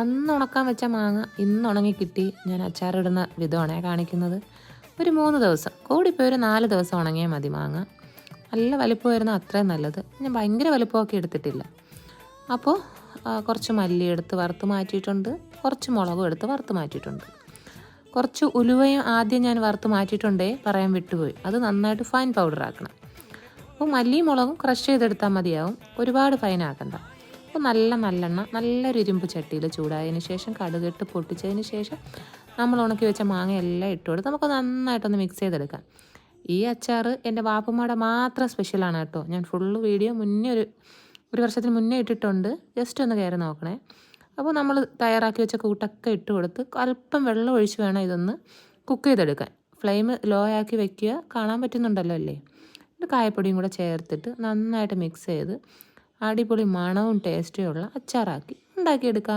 അന്ന് ഉണക്കാൻ വെച്ച മാങ്ങ ഇന്ന് ഉണങ്ങി കിട്ടി. ഞാൻ അച്ചാറിടുന്ന വിധമാണേ കാണിക്കുന്നത്. ഒരു 3 ദിവസം, കൂടിപ്പോയി ഒരു 4 ദിവസം ഉണങ്ങിയാൽ മതി മാങ്ങ. നല്ല വലിപ്പമായിരുന്നു, അത്രയും നല്ലത്. ഞാൻ ഭയങ്കര വലിപ്പമൊക്കെ എടുത്തിട്ടില്ല. അപ്പോൾ കുറച്ച് മല്ലി എടുത്ത് വറുത്ത് മാറ്റിയിട്ടുണ്ട്, കുറച്ച് മുളകും എടുത്ത് വറുത്ത് മാറ്റിയിട്ടുണ്ട്. കുറച്ച് ഉലുവയും ആദ്യം ഞാൻ വറുത്ത് മാറ്റിയിട്ടുണ്ടേ, പറയാൻ വിട്ടുപോയി. അത് നന്നായിട്ട് ഫൈൻ പൗഡർ ആക്കണം. അപ്പോൾ മല്ലിയും മുളകും ക്രഷ് ചെയ്തെടുത്താൽ മതിയാവും, ഒരുപാട് ഫൈൻ ആക്കണ്ട. അപ്പോൾ നല്ലെണ്ണ നല്ലൊരു ഇരുമ്പ് ചട്ടിയിൽ ചൂടായതിന് ശേഷം കടുകിട്ട് പൊട്ടിച്ചതിന് ശേഷം നമ്മൾ ഉണക്കി വെച്ച മാങ്ങ എല്ലാം ഇട്ട് കൊടുത്ത് നമുക്ക് നന്നായിട്ടൊന്ന് മിക്സ് ചെയ്തെടുക്കാം. ഈ അച്ചാർ എൻ്റെ വാപ്പുമ്മയുടെ മാത്രം സ്പെഷ്യലാണ് കേട്ടോ. ഞാൻ ഫുള്ള് വീഡിയോ മുന്നേ ഒരു വർഷത്തിന് മുന്നേ ഇട്ടിട്ടുണ്ട്, ജസ്റ്റ് ഒന്ന് കയറി നോക്കണേ. അപ്പോൾ നമ്മൾ തയ്യാറാക്കി വെച്ച കൂട്ടൊക്കെ ഇട്ട് കൊടുത്ത് അല്പം വെള്ളം ഒഴിച്ച് വേണം ഇതൊന്ന് കുക്ക് ചെയ്തെടുക്കാൻ. ഫ്ലെയിം ലോ ആക്കി വെക്കുക, കാണാൻ പറ്റുന്നുണ്ടല്ലോ അല്ലേ. ഇത് കായപ്പൊടിയും കൂടെ ചേർത്തിട്ട് നന്നായിട്ട് മിക്സ് ചെയ്ത് അടിപൊളി മണവും ടേസ്റ്റും ഉള്ള അച്ചാറാക്കി ഉണ്ടാക്കിയെടുക്കാം.